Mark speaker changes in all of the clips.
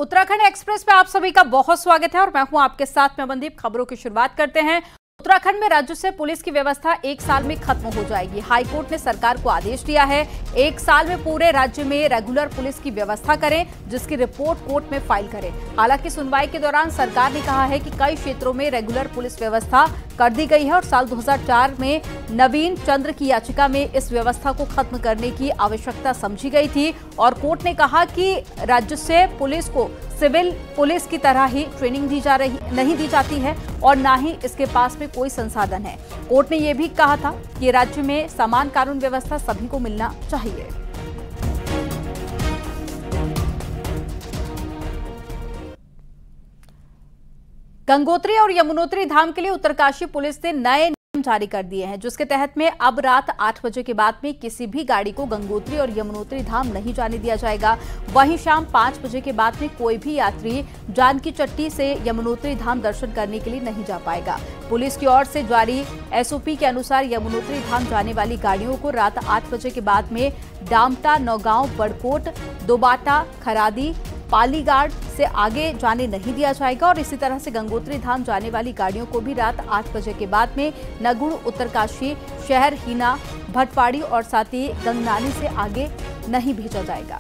Speaker 1: Uttarakhand express में आप सभी का बहुत स्वागत है और मैं हूं आपके साथ में अमनदीप। खबरों की शुरुआत करते हैं। उत्तराखंड में राज्य से पुलिस की व्यवस्था 1 साल में खत्म हो जाएगी। हाईकोर्ट ने सरकार को आदेश दिया है 1 साल में पूरे राज्य में रेगुलर पुलिस की व्यवस्था करें, जिसकी रिपोर्ट कोर्ट में फाइल करें। हालांकि सुनवाई के दौरान सरकार ने कहा है कि कई क्षेत्रों में रेगुलर पुलिस व्यवस्था कर दी गई है और साल 2004 में नवीन चंद्र की याचिका में इस व्यवस्था को खत्म करने की आवश्यकता समझी गई थी और कोर्ट ने कहा कि राज्य से पुलिस को सिविल पुलिस की तरह ही ट्रेनिंग नहीं दी जाती है और ना ही इसके पास में कोई संसाधन है। कोर्ट ने यह भी कहा था कि राज्य में समान कानून व्यवस्था सभी को मिलना चाहिए। गंगोत्री और यमुनोत्री धाम के लिए उत्तरकाशी पुलिस ने नए नियम जारी कर दिए हैं, जिसके तहत में अब रात 8 बजे के बाद में किसी भी गाड़ी को गंगोत्री और यमुनोत्री धाम नहीं जाने दिया जाएगा। वहीं शाम 5 बजे के बाद में कोई भी यात्री जानकी चट्टी से यमुनोत्री धाम दर्शन करने के लिए नहीं जा पाएगा। पुलिस की ओर से जारी एसओपी के अनुसार यमुनोत्री धाम जाने वाली गाड़ियों को रात 8 बजे के बाद में डामटा, नौगांव, बड़कोट, दोबाटा, खरादी, पालीगाड़ से आगे जाने नहीं दिया जाएगा और इसी तरह से गंगोत्री धाम जाने वाली गाड़ियों को भी रात 8 बजे के बाद में नगुण, उत्तरकाशी, शहर, हीना, भटपाड़ी और साथ ही गंगनानी से आगे नहीं भेजा जाएगा।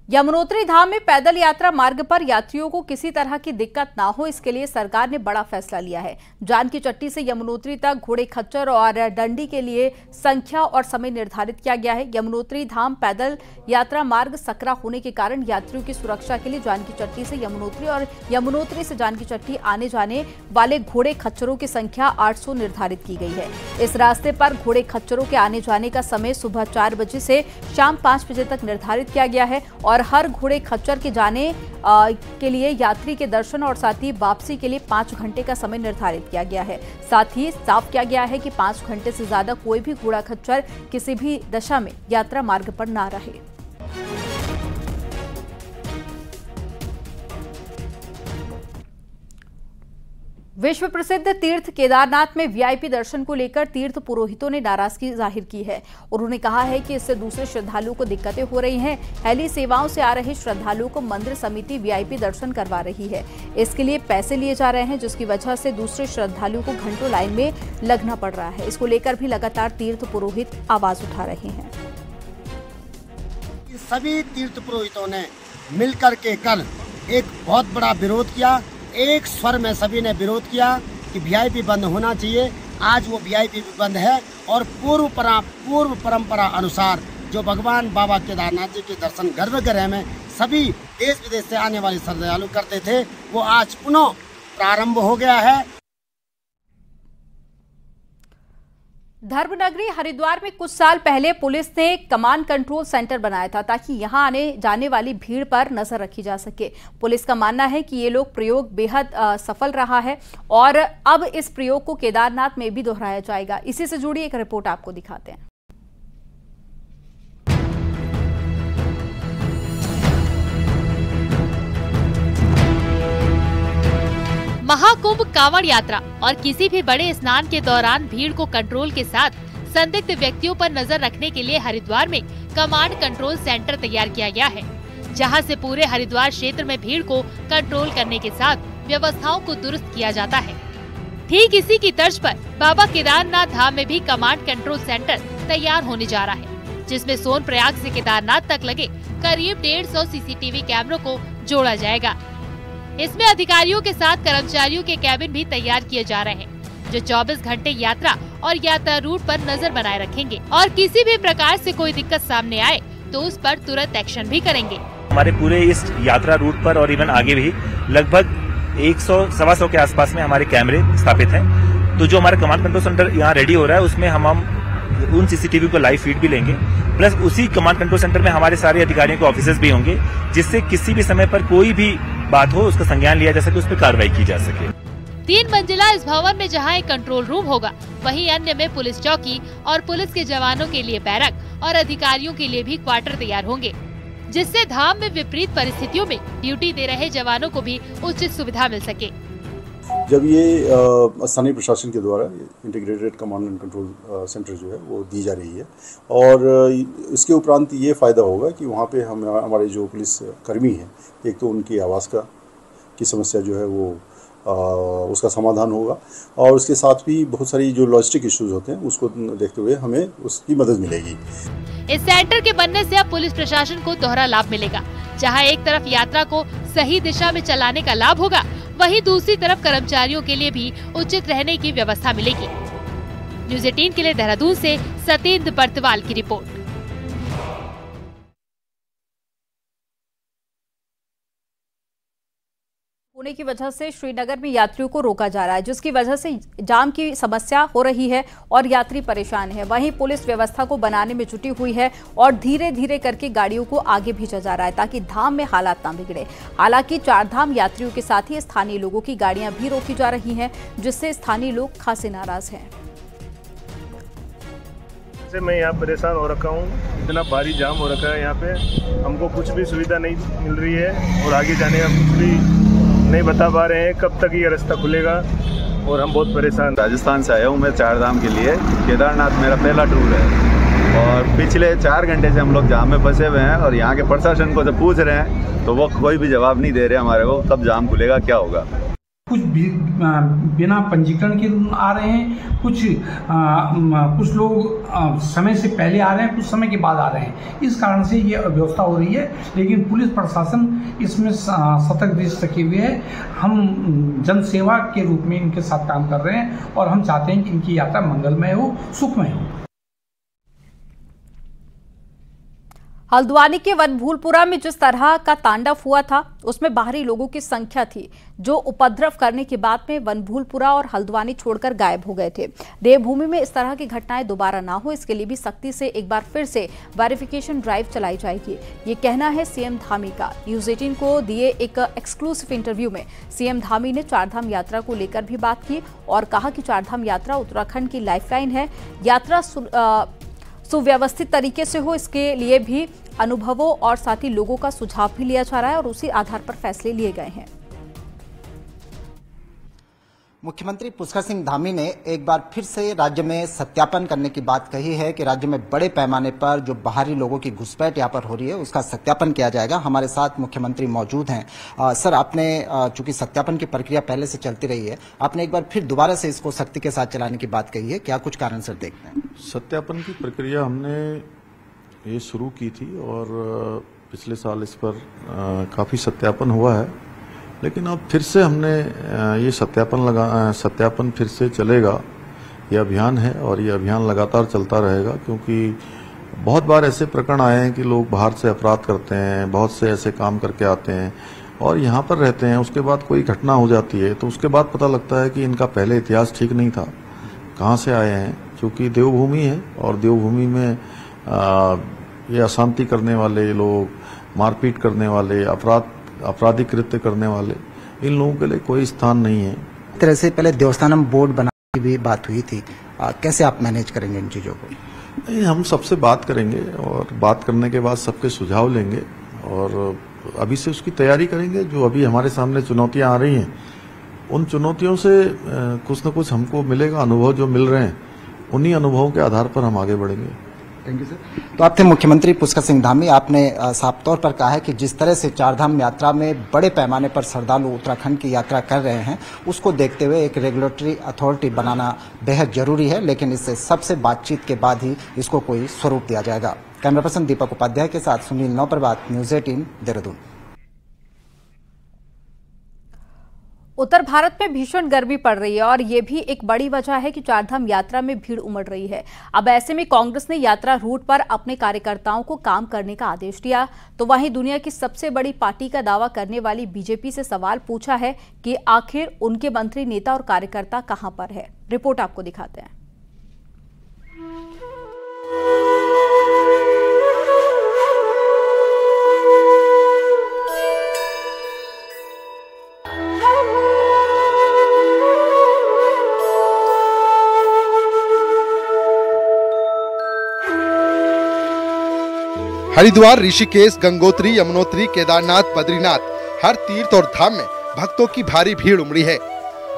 Speaker 1: यमुनोत्री धाम में पैदल यात्रा मार्ग पर यात्रियों को किसी तरह की दिक्कत ना हो, इसके लिए सरकार ने बड़ा फैसला लिया है। जानकी चट्टी से यमुनोत्री तक घोड़े खच्चर और डंडी के लिए संख्या और समय निर्धारित किया गया है। यमुनोत्री धाम पैदल यात्रा मार्ग सकरा होने के कारण यात्रियों की सुरक्षा के लिए जानकी चट्टी से यमुनोत्री और यमुनोत्री से जानकी चट्टी आने जाने वाले घोड़े खच्चरों की संख्या 800 निर्धारित की गई है। इस रास्ते पर घोड़े खच्चरों के आने जाने का समय सुबह 4 बजे से शाम 5 बजे तक निर्धारित किया गया है और हर घोड़े खच्चर के जाने के लिए यात्री के दर्शन और साथ ही वापसी के लिए 5 घंटे का समय निर्धारित किया गया है। साथ ही साफ किया गया है कि 5 घंटे से ज्यादा कोई भी घोड़ा खच्चर किसी भी दशा में यात्रा मार्ग पर ना रहे। विश्व प्रसिद्ध तीर्थ केदारनाथ में वीआईपी दर्शन को लेकर तीर्थ पुरोहितों ने नाराजगी जाहिर की है। उन्होंने कहा है कि इससे दूसरे श्रद्धालुओं को दिक्कतें हो रही हैं। हेली सेवाओं से आ रहे श्रद्धालुओं को मंदिर समिति वीआईपी दर्शन करवा रही है। इसके लिए पैसे लिए जा रहे हैं, जिसकी वजह से दूसरे श्रद्धालुओं को घंटों लाइन में लगना पड़ रहा है। इसको लेकर भी लगातार तीर्थ पुरोहित आवाज उठा रहे हैं।
Speaker 2: सभी तीर्थ पुरोहितों ने मिलकर के कल एक बहुत बड़ा विरोध किया। एक स्वर में सभी ने विरोध किया कि वीआईपी बंद होना चाहिए। आज वो वीआईपी भी बंद है और पूर्व परंपरा अनुसार जो भगवान बाबा केदारनाथ जी के दर्शन गर्भगृह में सभी देश विदेश से आने वाले श्रद्धालु करते थे, वो आज पुनः प्रारंभ हो गया है।
Speaker 1: धर्मनगरी हरिद्वार में कुछ साल पहले पुलिस ने कमांड कंट्रोल सेंटर बनाया था ताकि यहां आने जाने वाली भीड़ पर नजर रखी जा सके। पुलिस का मानना है कि ये लोग प्रयोग बेहद सफल रहा है और अब इस प्रयोग को केदारनाथ में भी दोहराया जाएगा। इसी से जुड़ी एक रिपोर्ट आपको दिखाते हैं।
Speaker 3: महाकुंभ, कांवड़ यात्रा और किसी भी बड़े स्नान के दौरान भीड़ को कंट्रोल के साथ संदिग्ध व्यक्तियों पर नजर रखने के लिए हरिद्वार में कमांड कंट्रोल सेंटर तैयार किया गया है, जहां से पूरे हरिद्वार क्षेत्र में भीड़ को कंट्रोल करने के साथ व्यवस्थाओं को दुरुस्त किया जाता है। ठीक इसी की तर्ज पर बाबा केदारनाथ धाम में भी कमांड कंट्रोल सेंटर तैयार होने जा रहा है, जिसमें सोनप्रयाग से केदारनाथ तक लगे करीब 150 सीसीटीवी कैमरों को जोड़ा जाएगा। इसमें अधिकारियों के साथ कर्मचारियों के कैबिन भी तैयार किए जा रहे हैं, जो 24 घंटे यात्रा और यात्रा रूट पर नजर बनाए रखेंगे और किसी भी प्रकार से कोई दिक्कत सामने आए तो उस पर तुरंत एक्शन भी करेंगे।
Speaker 4: हमारे पूरे इस यात्रा रूट पर और इवन आगे भी लगभग 100-125 के आसपास में हमारे कैमरे स्थापित हैं। तो जो हमारा कमांड कंट्रोल सेंटर यहाँ रेडी हो रहा है, उसमें हम उन सीसीटीवी को लाइव फीड भी लेंगे, प्लस उसी कमांड कंट्रोल सेंटर में हमारे सारे अधिकारियों के ऑफिसर्स भी होंगे, जिससे किसी भी समय पर कोई भी बात हो उसका संज्ञान लिया जा सके, उस पर कार्रवाई की जा सके।
Speaker 3: 3 मंजिला इस भवन में जहां एक कंट्रोल रूम होगा, वहीं अन्य में पुलिस चौकी और पुलिस के जवानों के लिए बैरक और अधिकारियों के लिए भी क्वार्टर तैयार होंगे, जिससे धाम में विपरीत परिस्थितियों में ड्यूटी दे रहे जवानों को भी उचित सुविधा मिल सके।
Speaker 5: जब ये स्थानीय प्रशासन के द्वारा integrated command and control centre जो है वो दी जा रही है, और इसके उपरांत ये फ़ायदा होगा कि वहाँ पे हमारे जो पुलिस कर्मी हैं, एक तो उनकी आवास की समस्या जो है वो उसका समाधान होगा, और उसके साथ भी बहुत सारी जो लॉजिस्टिक इश्यूज होते हैं उसको देखते हुए हमें उसकी मदद मिलेगी।
Speaker 3: इस सेंटर के बनने से अब पुलिस प्रशासन को दोहरा लाभ मिलेगा। जहां एक तरफ यात्रा को सही दिशा में चलाने का लाभ होगा, वहीं दूसरी तरफ कर्मचारियों के लिए भी उचित रहने की व्यवस्था मिलेगी। न्यूज़ 18 के लिए देहरादून से सतेंद्र बर्तवाल की रिपोर्ट।
Speaker 1: होने की वजह से श्रीनगर में यात्रियों को रोका जा रहा है, जिसकी वजह से जाम की समस्या हो रही है और यात्री परेशान है। वहीं पुलिस व्यवस्था को बनाने में जुटी हुई है और धीरे धीरे करके गाड़ियों को आगे भेजा जा रहा है ताकि धाम में हालात ना बिगड़े। हालांकि चारधाम यात्रियों के साथ ही स्थानीय लोगों की गाड़ियां भी रोकी जा रही हैं, जिससे स्थानीय लोग खासे नाराज हैं।
Speaker 6: मैं यहाँ परेशान हो रखा हूँ, इतना भारी जाम हो रखा है यहाँ पे, हमको कुछ भी सुविधा नहीं मिल रही है और आगे जाने का कुछ भी नहीं बता पा रहे हैं कब तक ये रास्ता खुलेगा, और हम बहुत परेशान।
Speaker 7: राजस्थान से आया हूँ मैं 4 धाम के लिए। केदारनाथ मेरा पहला टूर है और पिछले 4 घंटे से हम लोग जाम में फंसे हुए हैं, और यहाँ के प्रशासन को जब पूछ रहे हैं तो वो कोई भी जवाब नहीं दे रहे हमारे को, कब जाम खुलेगा, क्या होगा।
Speaker 8: कुछ बिना पंजीकरण के आ रहे हैं, कुछ लोग समय से पहले आ रहे हैं, कुछ समय के बाद आ रहे हैं। इस कारण से ये व्यवस्था हो रही है, लेकिन पुलिस प्रशासन इसमें सतर्क दृष्टि रखे हुए है। हम जन सेवा के रूप में इनके साथ काम कर रहे हैं और हम चाहते हैं कि इनकी यात्रा मंगलमय हो, सुखमय हो।
Speaker 1: हल्द्वानी के वनभूलपुरा में जिस तरह का तांडव हुआ था, उसमें बाहरी लोगों की संख्या थी जो उपद्रव करने के बाद में वनभूलपुरा और हल्द्वानी छोड़कर गायब हो गए थे। देवभूमि में इस तरह की घटनाएं दोबारा ना हो, इसके लिए भी सख्ती से एक बार फिर से वेरिफिकेशन ड्राइव चलाई जाएगी, ये कहना है सीएम धामी का। न्यूज़ 18 को दिए एक एक्सक्लूसिव इंटरव्यू में सीएम धामी ने चारधाम यात्रा को लेकर भी बात की और कहा कि चारधाम यात्रा उत्तराखंड की लाइफलाइन है। यात्रा सुव्यवस्थित तरीके से हो, इसके लिए भी अनुभवों और साथ ही लोगों का सुझाव भी लिया जा रहा है और उसी आधार पर फैसले लिए गए हैं।
Speaker 9: मुख्यमंत्री पुष्कर सिंह धामी ने एक बार फिर से राज्य में सत्यापन करने की बात कही है कि राज्य में बड़े पैमाने पर जो बाहरी लोगों की घुसपैठ यहाँ पर हो रही है उसका सत्यापन किया जाएगा। हमारे साथ मुख्यमंत्री मौजूद हैं। सर, आपने चूंकि सत्यापन की प्रक्रिया पहले से चलती रही है, आपने एक बार फिर दोबारा से इसको सख्ती के साथ चलाने की बात कही है, क्या कुछ कारण सर देखते हैं?
Speaker 10: सत्यापन की प्रक्रिया हमने ये शुरू की थी और पिछले साल इस पर काफ़ी सत्यापन हुआ है, लेकिन अब फिर से हमने ये सत्यापन फिर से चलेगा। ये अभियान है और ये अभियान लगातार चलता रहेगा, क्योंकि बहुत बार ऐसे प्रकरण आए हैं कि लोग बाहर से अपराध करते हैं, बहुत से ऐसे काम करके आते हैं और यहाँ पर रहते हैं, उसके बाद कोई घटना हो जाती है तो उसके बाद पता लगता है कि इनका पहले इतिहास ठीक नहीं था, कहाँ से आए हैं। क्योंकि देवभूमि है और देवभूमि में ये अशांति करने वाले लोग, मारपीट करने वाले, आपराधिक कृत्य करने वाले, इन लोगों के लिए कोई स्थान नहीं है।
Speaker 9: तरह से पहले देवस्थानम बोर्ड बनाने की भी बात हुई थी, कैसे आप मैनेज करेंगे इन चीजों को?
Speaker 10: हम सबसे बात करेंगे और बात करने के बाद सबके सुझाव लेंगे और अभी से उसकी तैयारी करेंगे। जो अभी हमारे सामने चुनौतियां आ रही हैं, उन चुनौतियों से कुछ न कुछ हमको मिलेगा, अनुभव जो मिल रहे हैं उन्हीं अनुभवों के आधार पर हम आगे बढ़ेंगे।
Speaker 9: Thank you sir. तो आप थे मुख्यमंत्री पुष्कर सिंह धामी। आपने साफ तौर पर कहा है कि जिस तरह से चारधाम यात्रा में बड़े पैमाने पर श्रद्धालु उत्तराखंड की यात्रा कर रहे हैं, उसको देखते हुए एक रेगुलेटरी अथॉरिटी बनाना बेहद जरूरी है, लेकिन इससे सबसे बातचीत के बाद ही इसको कोई स्वरूप दिया जाएगा। कैमरा पर्सन दीपक उपाध्याय के साथ सुनील नौप्रभात, न्यूज़ 18 देहरादून।
Speaker 1: उत्तर भारत में भीषण गर्मी पड़ रही है और ये भी एक बड़ी वजह है कि चारधाम यात्रा में भीड़ उमड़ रही है। अब ऐसे में कांग्रेस ने यात्रा रूट पर अपने कार्यकर्ताओं को काम करने का आदेश दिया, तो वहीं दुनिया की सबसे बड़ी पार्टी का दावा करने वाली बीजेपी से सवाल पूछा है कि आखिर उनके मंत्री, नेता और कार्यकर्ता कहां पर है। रिपोर्ट आपको दिखाते हैं।
Speaker 11: हरिद्वार, ऋषिकेश, गंगोत्री, यमुनोत्री, केदारनाथ, बद्रीनाथ, हर तीर्थ और धाम में भक्तों की भारी भीड़ उमड़ी है।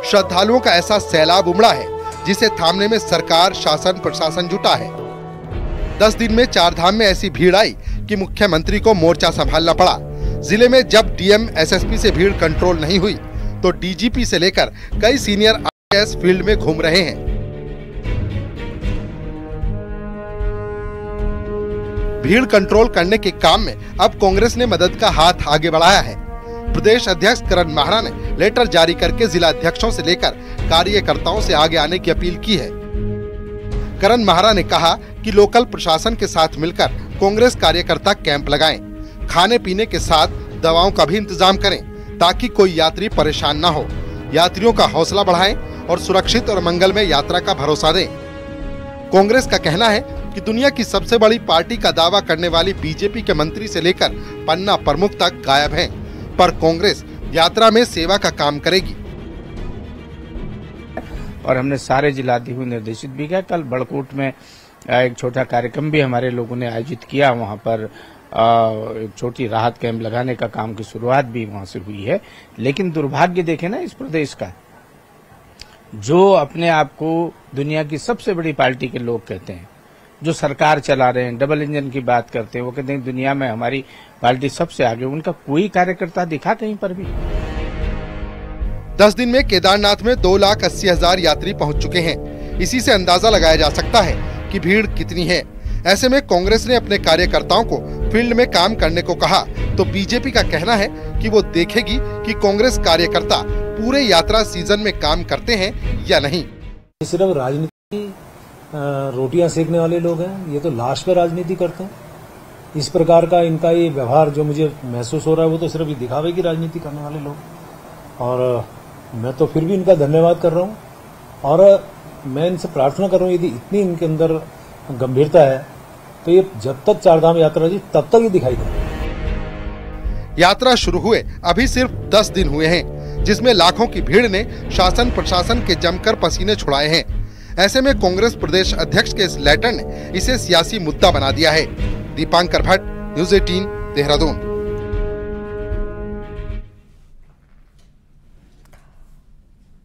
Speaker 11: श्रद्धालुओं का ऐसा सैलाब उमड़ा है जिसे थामने में सरकार, शासन, प्रशासन जुटा है। 10 दिन में चारधाम में ऐसी भीड़ आई कि मुख्यमंत्री को मोर्चा संभालना पड़ा। जिले में जब डीएम, एसएसपी से भीड़ कंट्रोल नहीं हुई तो डीजीपी से लेकर कई सीनियर आईएएस फील्ड में घूम रहे हैं। भीड़ कंट्रोल करने के काम में अब कांग्रेस ने मदद का हाथ आगे बढ़ाया है। प्रदेश अध्यक्ष करण माहरा ने लेटर जारी करके जिला अध्यक्षों से लेकर कार्यकर्ताओं से आगे आने की अपील की है। करण माहरा ने कहा कि लोकल प्रशासन के साथ मिलकर कांग्रेस कार्यकर्ता कैंप लगाएं, खाने पीने के साथ दवाओं का भी इंतजाम करें ताकि कोई यात्री परेशान न हो। यात्रियों का हौसला बढ़ाएं और सुरक्षित और मंगलमय यात्रा का भरोसा दें। कांग्रेस का कहना है कि दुनिया की सबसे बड़ी पार्टी का दावा करने वाली बीजेपी के मंत्री से लेकर पन्ना प्रमुख तक गायब हैं, पर कांग्रेस यात्रा में सेवा का काम करेगी।
Speaker 12: और हमने सारे जिलाधिकारी को निर्देशित भी किया। कल बड़कोट में एक छोटा कार्यक्रम भी हमारे लोगों ने आयोजित किया। वहां पर एक छोटी राहत कैंप लगाने का काम की शुरुआत भी वहां से हुई है। लेकिन दुर्भाग्य देखें ना इस प्रदेश का, जो अपने आप को दुनिया की सबसे बड़ी पार्टी के लोग कहते हैं, जो सरकार चला रहे हैं, डबल इंजन की बात करते हैं, वो कहते हैं दुनिया में हमारी पार्टी सबसे आगे, उनका कोई कार्यकर्ता दिखा कहीं पर भी।
Speaker 11: 10 दिन में केदारनाथ में 2,80,000 यात्री पहुंच चुके हैं। इसी से अंदाजा लगाया जा सकता है कि भीड़ कितनी है। ऐसे में कांग्रेस ने अपने कार्यकर्ताओं को फील्ड में काम करने को कहा तो बीजेपी का कहना है कि वो देखेगी कि कांग्रेस कार्यकर्ता पूरे यात्रा सीजन में काम करते हैं या नहीं।
Speaker 13: सिर्फ राजनीति रोटियां सेकने वाले लोग हैं, ये तो लास्ट में राजनीति करते हैं। इस प्रकार का इनका ये व्यवहार जो मुझे महसूस हो रहा है वो तो सिर्फ ये दिखावे की राजनीति करने वाले लोग। और मैं तो फिर भी इनका धन्यवाद कर रहा हूँ और मैं इनसे प्रार्थना कर रहा हूँ, यदि इतनी इनके अंदर गंभीरता है तो ये जब तक चारधाम यात्रा जी तब तक ये दिखाई दे।
Speaker 11: यात्रा शुरू हुए अभी सिर्फ 10 दिन हुए हैं, जिसमें लाखों की भीड़ ने शासन प्रशासन के जमकर पसीने छुड़ाए हैं। ऐसे में कांग्रेस प्रदेश अध्यक्ष के इस लेटर ने इसे सियासी मुद्दा बना दिया है। दीपांकर भट्ट, न्यूज़ 18, देहरादून।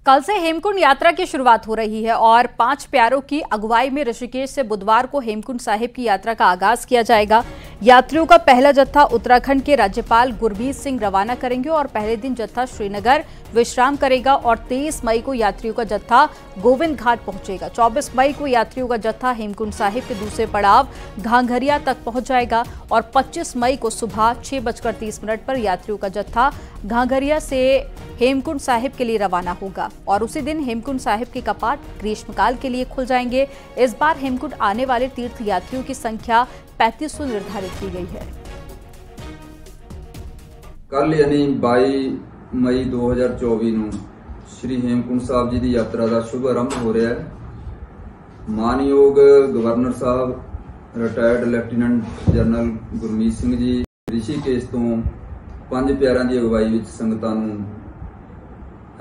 Speaker 1: कल से हेमकुंड यात्रा की शुरुआत हो रही है और 5 प्यारों की अगुवाई में ऋषिकेश से बुधवार को हेमकुंड साहिब की यात्रा का आगाज किया जाएगा। यात्रियों का पहला जत्था उत्तराखंड के राज्यपाल गुरमीत सिंह रवाना करेंगे और पहले दिन जत्था श्रीनगर विश्राम करेगा और 23 मई को यात्रियों का जत्था गोविंद घाट पहुंचेगा। 24 मई को यात्रियों का जत्था हेमकुंड साहिब के दूसरे पड़ाव घांघरिया तक पहुंच जाएगा और 25 मई को सुबह 6:30 पर यात्रियों का जत्था घांघरिया से हेमकुंड साहिब के लिए रवाना होगा और उसी दिन हेमकुंड साहिब के कपाट ग्रीष्मकाल के लिए खुल जाएंगे। इस बार हेमकुंड आने वाले तीर्थ यात्रियों की संख्या 3500 निर्धारित की गई है।
Speaker 14: कल यानी 22 मई 2024 ਨੂੰ श्री हेमकुंड साहब जी की यात्रा का शुभ आरंभ हो रहा है। मानयोग गवर्नर साहब retired lieutenant general Gurmeet Singh ji Rishikesh तो 5 प्यारों की अगवाई में संगतां नूं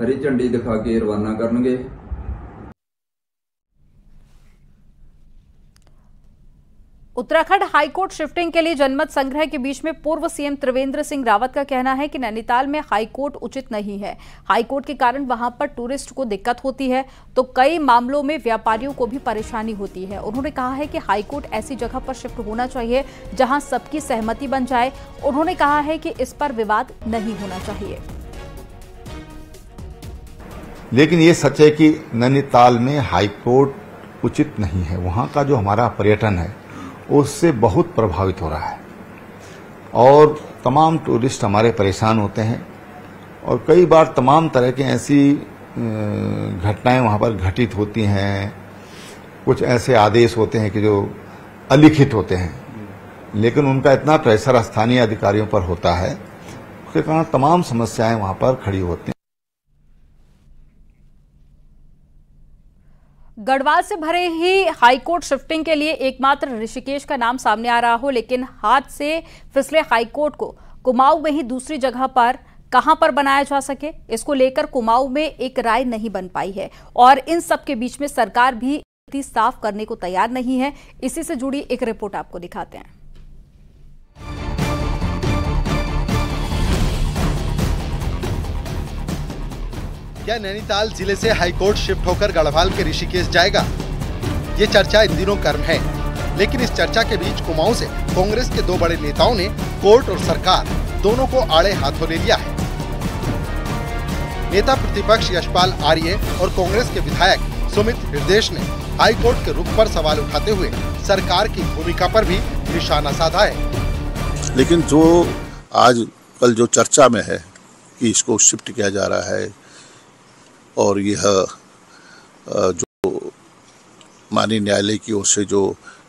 Speaker 14: हरी झंडी दिखा के रवाना करनगे।
Speaker 1: उत्तराखंड हाईकोर्ट शिफ्टिंग के लिए जनमत संग्रह के बीच में पूर्व सीएम त्रिवेंद्र सिंह रावत का कहना है कि नैनीताल में हाईकोर्ट उचित नहीं है। हाईकोर्ट के कारण वहां पर टूरिस्ट को दिक्कत होती है तो कई मामलों में व्यापारियों को भी परेशानी होती है। उन्होंने कहा है कि हाईकोर्ट ऐसी जगह पर शिफ्ट होना चाहिए जहां सबकी सहमति बन जाए। उन्होंने कहा है कि इस पर विवाद नहीं होना चाहिए।
Speaker 15: लेकिन ये सच है कि नैनीताल में हाईकोर्ट उचित नहीं है। वहां का जो हमारा पर्यटन है उससे बहुत प्रभावित हो रहा है और तमाम टूरिस्ट हमारे परेशान होते हैं और कई बार तमाम तरह की ऐसी घटनाएं वहां पर घटित होती हैं। कुछ ऐसे आदेश होते हैं कि जो अलिखित होते हैं, लेकिन उनका इतना प्रेशर स्थानीय अधिकारियों पर होता है, उसके कारण तमाम समस्याएं वहां पर खड़ी होती हैं।
Speaker 1: गढ़वाल से भरे ही हाईकोर्ट शिफ्टिंग के लिए एकमात्र ऋषिकेश का नाम सामने आ रहा हो, लेकिन हाथ से फिसले हाईकोर्ट को कुमाऊं में ही दूसरी जगह पर कहां पर बनाया जा सके, इसको लेकर कुमाऊं में एक राय नहीं बन पाई है और इन सब के बीच में सरकार भी साफ करने को तैयार नहीं है। इसी से जुड़ी एक रिपोर्ट आपको दिखाते हैं।
Speaker 11: क्या नैनीताल जिले से हाईकोर्ट शिफ्ट होकर गढ़वाल के ऋषिकेश जाएगा? ये चर्चा इन दिनों गर्म है, लेकिन इस चर्चा के बीच कुमाऊं से कांग्रेस के 2 बड़े नेताओं ने कोर्ट और सरकार दोनों को आड़े हाथों ले लिया है। नेता प्रतिपक्ष यशपाल आर्य और कांग्रेस के विधायक सुमित हृदयेश ने हाईकोर्ट के रुख पर सवाल उठाते हुए सरकार की भूमिका पर भी निशाना साधा है।
Speaker 16: लेकिन जो आज कल जो चर्चा में है कि इसको शिफ्ट किया जा रहा है और यह जो माननीय न्यायालय की ओर से जो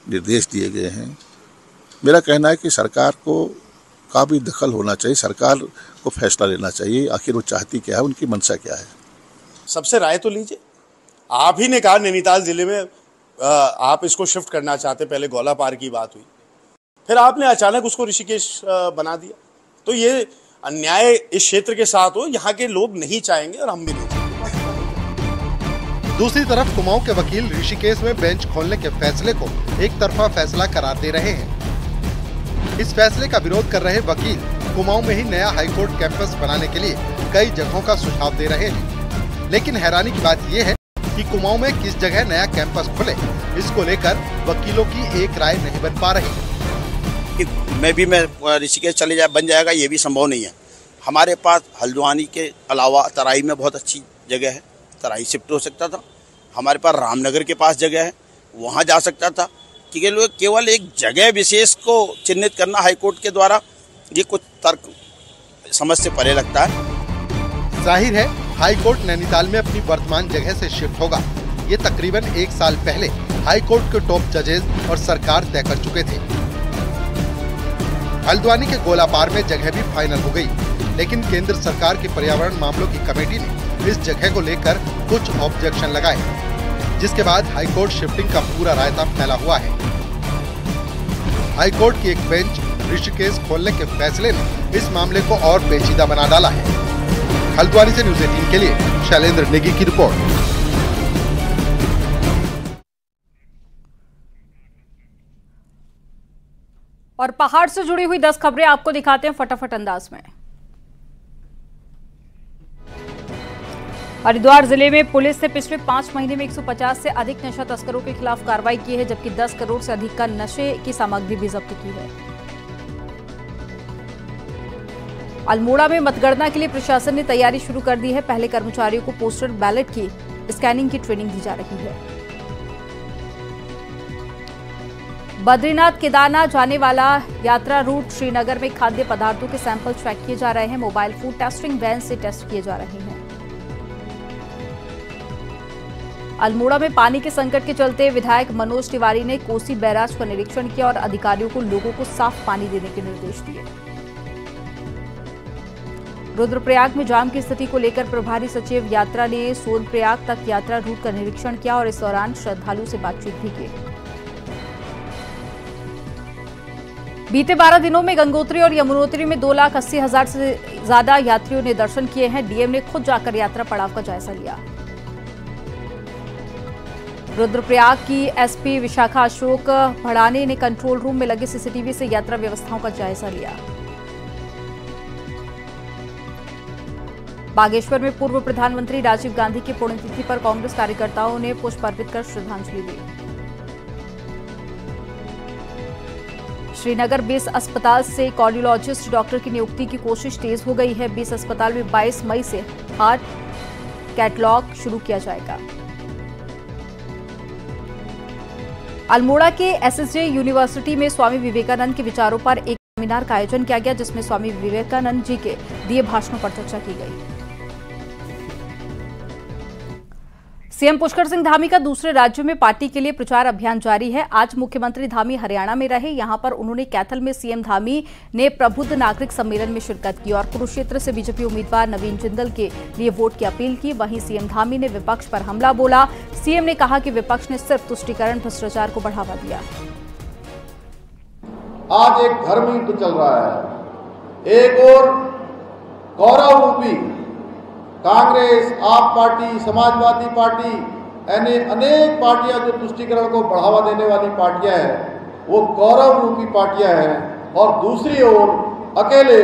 Speaker 16: निर्देश दिए गए हैं, मेरा कहना है कि सरकार को का भी दखल होना चाहिए, सरकार को फैसला लेना चाहिए, आखिर वो चाहती क्या है, उनकी मंशा क्या है।
Speaker 17: सबसे राय तो लीजिए। आप ही ने कहा नैनीताल जिले में आप इसको शिफ्ट करना चाहते, पहले गौला पार की बात हुई, फिर आपने अचानक उसको ऋषिकेश बना दिया। तो ये अन्याय इस क्षेत्र के साथ हो, यहाँ के लोग नहीं चाहेंगे और हम भी नहीं चाहेंगे।
Speaker 11: दूसरी तरफ कुमाऊं के वकील ऋषिकेश में बेंच खोलने के फैसले को एक तरफा फैसला करार दे रहे हैं। इस फैसले का विरोध कर रहे वकील कुमाऊं में ही नया हाईकोर्ट कैंपस बनाने के लिए कई जगहों का सुझाव दे रहे हैं। लेकिन हैरानी की बात यह है कि कुमाऊं में किस जगह नया कैंपस खुले, इसको लेकर वकीलों की एक राय नहीं बन पा रही।
Speaker 18: मैं ऋषिकेश चले जाए बन जाएगा, ये भी संभव नहीं है। हमारे पास हल्द्वानी के अलावा तराई में बहुत अच्छी जगह है, तराई शिफ्ट हो सकता था। हमारे पास रामनगर के पास जगह है, वहाँ जा सकता था। केवल एक जगह विशेष को चिन्हित करना हाईकोर्ट के द्वारा, ये कुछ तर्क समझ से परे लगता है।
Speaker 11: जाहिर है हाईकोर्ट नैनीताल में अपनी वर्तमान जगह से शिफ्ट होगा। ये तकरीबन 1 साल पहले हाईकोर्ट के टॉप जजेस और सरकार तय कर चुके थे। हल्द्वानी के गोलापार में जगह भी फाइनल हो गई, लेकिन केंद्र सरकार की पर्यावरण मामलों की कमेटी ने इस जगह को लेकर कुछ ऑब्जेक्शन लगाए, जिसके बाद हाईकोर्ट शिफ्टिंग का पूरा रायता फैला हुआ है। हाईकोर्ट की एक बेंच ऋषिकेश खोलने के फैसले ने इस मामले को और पेचीदा बना डाला है। हल्द्वानी से न्यूज़ 18 के लिए शैलेंद्र नेगी की रिपोर्ट।
Speaker 1: और पहाड़ से जुड़ी हुई 10 खबरें आपको दिखाते हैं फटाफट अंदाज में। हरिद्वार जिले में पुलिस ने पिछले 5 महीने में 150 से अधिक नशा तस्करों के खिलाफ कार्रवाई की है, जबकि 10 करोड़ से अधिक का नशे की सामग्री भी जब्त की है। अल्मोड़ा में मतगणना के लिए प्रशासन ने तैयारी शुरू कर दी है। पहले कर्मचारियों को पोस्टल बैलेट की स्कैनिंग की ट्रेनिंग दी जा रही है। बद्रीनाथ केदारनाथ जाने वाला यात्रा रूट श्रीनगर में खाद्य पदार्थों के सैंपल चेक किए जा रहे हैं। मोबाइल फूड टेस्टिंग वैन से टेस्ट किए जा रहे हैं। अल्मोड़ा में पानी के संकट के चलते विधायक मनोज तिवारी ने कोसी बैराज का निरीक्षण किया और अधिकारियों को लोगों को साफ पानी देने के निर्देश दिए। रुद्रप्रयाग में जाम की स्थिति को लेकर प्रभारी सचिव यात्रा ने सोनप्रयाग तक यात्रा रूट का निरीक्षण किया और इस दौरान श्रद्धालुओं से बातचीत भी की। बीते 12 दिनों में गंगोत्री और यमुनोत्री में 2,80,000 से ज्यादा यात्रियों ने दर्शन किए हैं। डीएम ने खुद जाकर यात्रा पड़ाव का जायजा लिया। रुद्रप्रयाग की एसपी विशाखा अशोक भड़ाने ने कंट्रोल रूम में लगे सीसीटीवी से यात्रा व्यवस्थाओं का जायजा लिया। बागेश्वर में पूर्व प्रधानमंत्री राजीव गांधी की पुण्यतिथि पर कांग्रेस कार्यकर्ताओं ने पुष्प अर्पित कर श्रद्धांजलि दी। श्रीनगर बेस अस्पताल से कार्डियोलॉजिस्ट डॉक्टर की नियुक्ति की कोशिश तेज हो गई है। बेस अस्पताल में 22 मई से हार्ट कैटलॉग शुरू किया जाएगा। अल्मोड़ा के एसएसजे यूनिवर्सिटी में स्वामी विवेकानंद के विचारों पर एक सेमिनार का आयोजन किया गया, जिसमें स्वामी विवेकानंद जी के दिए भाषणों पर चर्चा की गई। सीएम पुष्कर सिंह धामी का दूसरे राज्यों में पार्टी के लिए प्रचार अभियान जारी है। आज मुख्यमंत्री धामी हरियाणा में रहे। यहां पर उन्होंने कैथल में सीएम धामी ने प्रबुद्ध नागरिक सम्मेलन में शिरकत की और कुरुक्षेत्र से बीजेपी उम्मीदवार नवीन जिंदल के लिए वोट की अपील की। वहीं सीएम धामी ने विपक्ष पर हमला बोला। सीएम ने कहा कि विपक्ष ने सिर्फ तुष्टीकरण भ्रष्टाचार को बढ़ावा दिया।
Speaker 19: आज एक धर्म युद्ध चल रहा है। एक और गौरव रूपी कांग्रेस, आप पार्टी, समाजवादी पार्टी, यानी अनेक पार्टियां जो तुष्टीकरण को बढ़ावा देने वाली पार्टियां हैं, वो गौरव रूपी पार्टियां हैं। और दूसरी ओर अकेले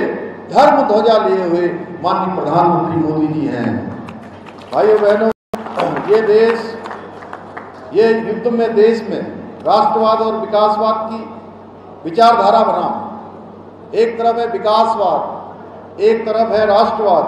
Speaker 19: धर्म ध्वजा लिए हुए माननीय प्रधानमंत्री मोदी जी हैं। भाइयों बहनों, ये युद्ध में देश में राष्ट्रवाद और विकासवाद की विचारधारा बना। एक तरफ है विकासवाद, एक तरफ है राष्ट्रवाद।